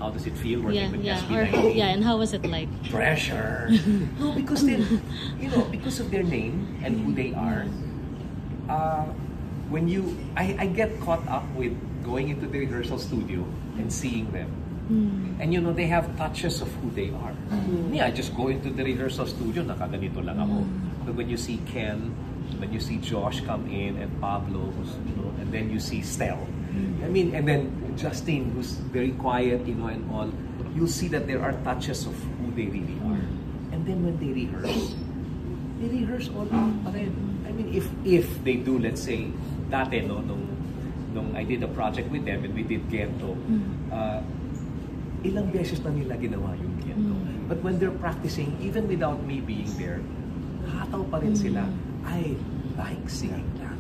how does it feel working with Or, SB19? and how was it like? Pressure. No, because because of their name and who they are. When I get caught up with going into the rehearsal studio and seeing them. And they have touches of who they are. Me, I just go into the rehearsal studio, nakaganito lang ako. But when you see Ken, when you see Josh come in, and Pablo, and then you see Stel. I mean, and then Justin, who's very quiet, and all, you'll see that there are touches of who they really are. And then when they rehearse all out pa rin. I mean, if they do, let's say, dati, nung I did a project with them and we did Gento, ilang beses na nila ginawa yung Gento. But when they're practicing, even without me being there, hataw pa rin sila. I like singing that.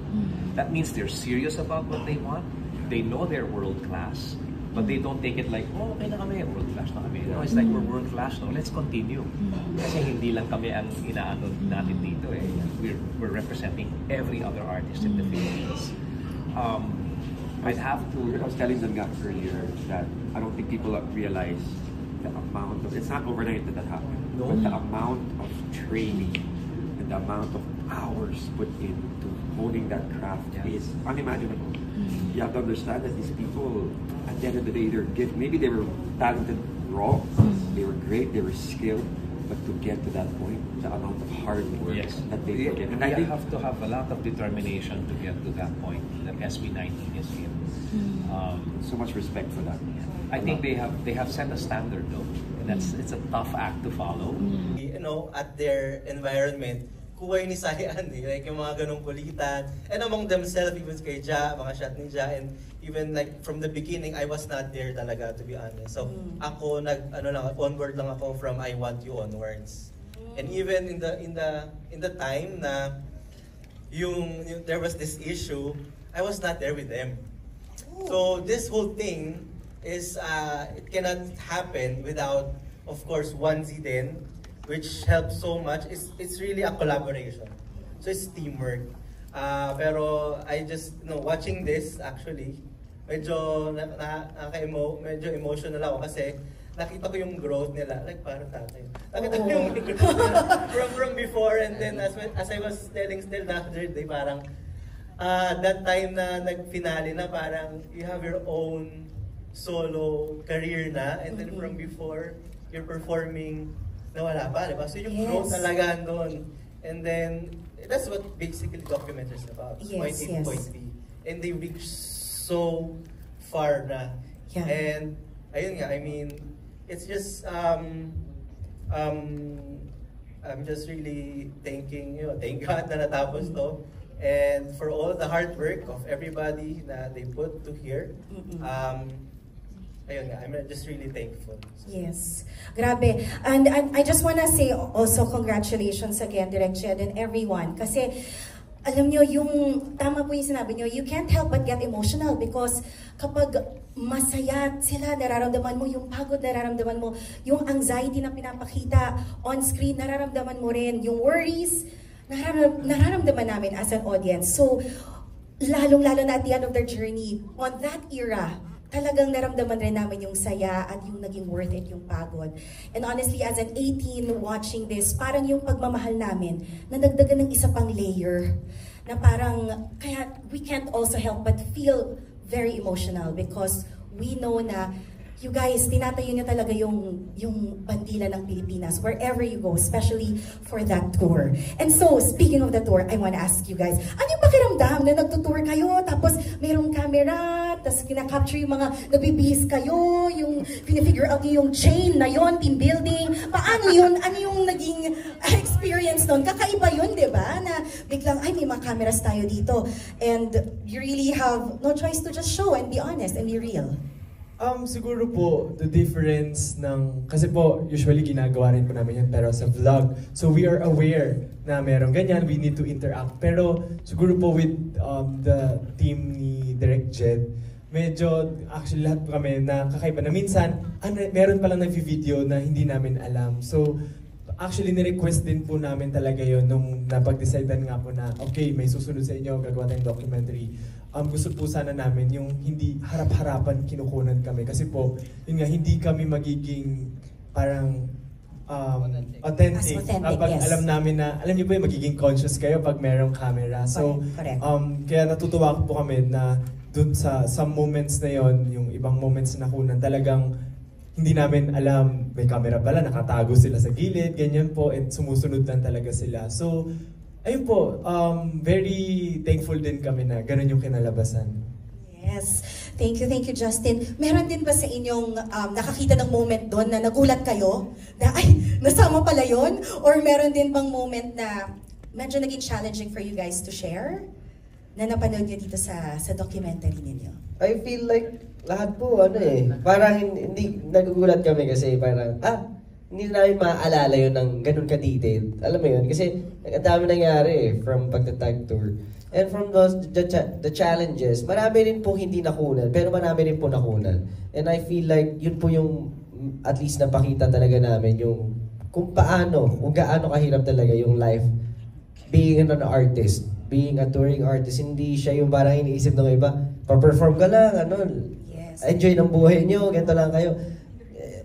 That means they're serious about what they want. They know they're world class, but they don't take it like, oh, okay na kami, world class na kami. No, it's like, we're world class, no? Let's continue. Kasi hindi lang kami ang inaano natin dito eh. We're representing every other artist in the Philippines. I'd have to... I was telling them earlier that I don't think people realize the amount of... It's not overnight that happened. No. But the amount of training and the amount of hours put into honing that craft is unimaginable. You have to understand that these people, at the end of the day, maybe they were talented raw, they were great, they were skilled, but to get to that point, the amount of hard work that they put in. And I think have to have a lot of determination to get to that point that SB19 is in. So much respect for that. I think they have set a standard though, and it's a tough act to follow. At their environment, kuway ni Sayan, like yung mga ganong kulitan, and among themselves, even kay Ja, mga shot ni Ja, and even like from the beginning, I was not there talaga, to be honest. So ako onward lang ako from I Want You onwards. And even in the time na there was this issue, I was not there with them. So this whole thing is it cannot happen without, of course, Onesie din, which helps so much. It's really a collaboration. So it's teamwork. Pero I just, watching this actually, medyo emotional ako kasi nakita ko yung growth nila, like parang tatay. Nakita ko yung growth from before, and then as I was telling Stel the other day, parang that time na nag-finale na, parang you have your own solo career na, and then from before, you're performing na wala pa, diba? So yung growth talaga doon. And then, that's what basically documentary is about. Point A to point B. And they reach so far na. And, ayun nga, I mean, it's just, I'm just really thank God na natapos to. And for all the hard work of everybody na they put to here, ayun nga, I'm just really thankful. Yes. Grabe. And I just wanna say also congratulations again, Direk Jed and everyone. Kasi, alam nyo, tama po yung sinabi nyo, you can't help but get emotional because kapag masaya sila, nararamdaman mo yung pagod, nararamdaman mo yung anxiety na pinapakita on screen, nararamdaman mo rin yung worries, nararamdaman namin as an audience. So, lalong-lalo na at the end of their journey, on that era, talagang naramdaman rin namin yung saya at yung naging worth it, yung pagod. And honestly, as an 18 watching this, parang yung pagmamahal namin, na nagdagan ng isa pang layer, na parang, kaya we can't also help but feel very emotional because we know na you guys, tinatayo niyo talaga yung bandila ng Pilipinas wherever you go, especially for that tour. And so, speaking of the tour, I want to ask you guys, ano yung pakiramdam na nagtutour kayo, tapos mayroong camera, tapos kinakapture yung mga nabibihis kayo, yung pinifigure out yung chain na yon, team building, paano yun? Ano yung naging experience nun? Kakaiba yun, di ba? Na biglang, ay, may mga cameras tayo dito. And you really have no choice to just show and be honest and be real. Siguro po, the difference kasi po, usually ginagawa rin po namin yan pero sa vlog. So we are aware na merong ganyan, we need to interact. Pero siguro po with the team ni Direk Jed, medyo actually lahat po kami na kakaiba na minsan, meron palang nag-video na hindi namin alam. So actually ni-request din po namin talaga yon nung napag-decidean nga po na okay, may susunod sa inyo, gagawa tayong documentary. gusto po sana namin yung hindi harap-harapan kinukunan kami. Kasi po, yun nga, hindi kami magiging parang authentic. Pag yes. alam namin na, alam niyo po yung magiging conscious kayo pag merong camera. So, Correct. kaya natutuwa po kami na dun sa moments na yon, yung ibang moments na kunan, talagang hindi namin alam, may camera pala, nakatago sila sa gilid, ganyan po, and sumusunod lang talaga sila. So, ayun po, very thankful din kami na ganun yung kinalabasan. Yes. Thank you, Justin. Meron din ba sa inyong nakakita ng moment doon na nagulat kayo? Na, ay, nasama pala yun? Or meron din bang moment na medyo naging challenging for you guys to share? Na napanood nyo dito sa documentary ninyo? I feel like lahat po, parang hindi nagugulat kami kasi parang, hindi namin maaalala yun ng ganun ka-detailed. Alam mo yun? Kasi ang dami nangyari from pagta-tag tour. And from the challenges, marami rin po hindi nakunan, pero marami rin po nakunan. And I feel like yun po yung at least napakita talaga namin yung kung gaano kahirap talaga yung life being an artist. Being a touring artist, hindi siya yung parang iniisip ng iba, pa-perform ka lang, Yes. Enjoy ng buhay nyo, ganito lang kayo.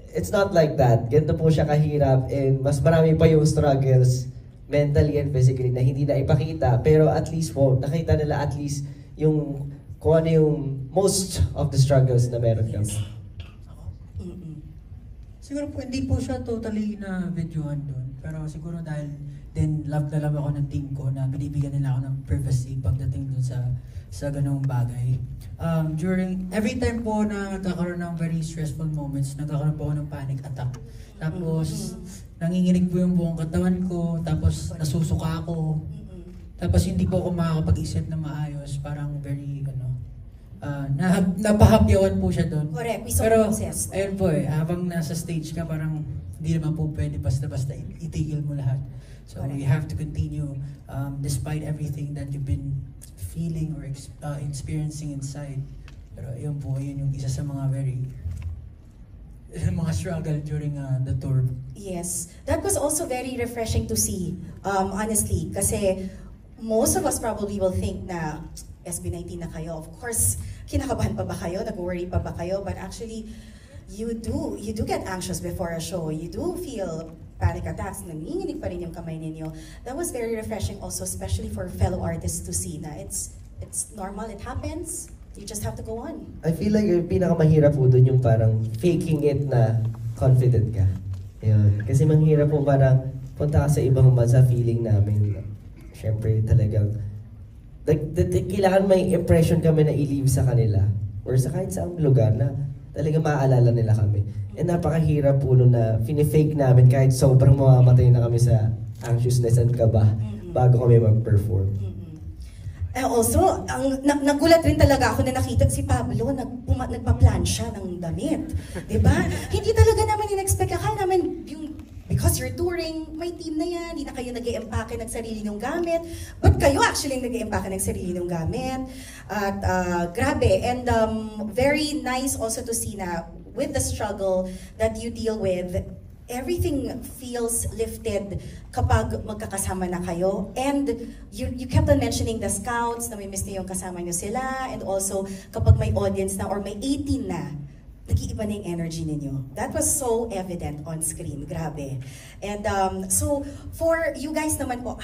It's not like that. Ganito po siya kahirap and mas marami pa yung struggles mentally and physically na hindi na ipakita. Pero at least po, nakita nila at least yung kung ano yung most of the struggles na meron kami. Siguro po, hindi po siya totally na videoan doon. Pero siguro dahil din love na love ako ng team ko na binibigyan nila ako ng privacy pagdating doon sa ganung bagay. Every time po na nagkakaroon ng very stressful moments, nagkakaroon po ako ng panic attack. Tapos, nanginginig po yung buong katawan ko, tapos nasusuka ako. Tapos hindi po ako makakapag-isip na maayos, parang very, napahapyawan po siya doon. Correct, we saw Pero, process. ayun po habang nasa stage ka, parang hindi naman po pwede basta-basta itigil mo lahat. So, Correct. you have to continue despite everything that you've been feeling or experiencing inside. Pero yun po, yun yung isa sa mga mga struggle during the tour. Yes. That was also very refreshing to see, honestly. Kasi most of us probably will think na SB19 na kayo. Of course, kinakabahan pa ba kayo? Nag-worry pa ba kayo? But actually, you do get anxious before a show. You do feel panic attacks. Nanginginig pa rin yung kamay ninyo. That was very refreshing also, especially for fellow artists to see na it's normal, it happens. You just have to go on. I feel like yung pinakamahirap po doon yung parang faking it na confident ka. Yun. Kasi manghirap po parang punta ka sa ibang bansa, feeling namin, syempre talagang kailangan may impression kami na i-leave sa kanila or sa kahit saang lugar na talaga maaalala nila kami. And napakahirap po nun na fake namin kahit sobrang mamamatay na kami sa anxiousness and kaba bago kami mag-perform. Also, nagulat rin talaga ako na nakita si Pablo, nagpa-plan siya ng damit. Diba? Hindi talaga namin in-expect. Akala namin, because you're touring, may team na yan, hindi na kayo nag-i-empake ng sarili ng gamit. But kayo actually nag-i-empake ng sarili ng gamit. At grabe. And very nice also to see na with the struggle that you deal with, everything feels lifted kapag magkakasama na kayo. And you kept on mentioning the scouts, na may miss niyo yung kasama niyo sila, and also kapag may audience na or may 18 na, nag-iiba na yung energy ninyo. That was so evident on screen. Grabe. And so, for you guys naman po,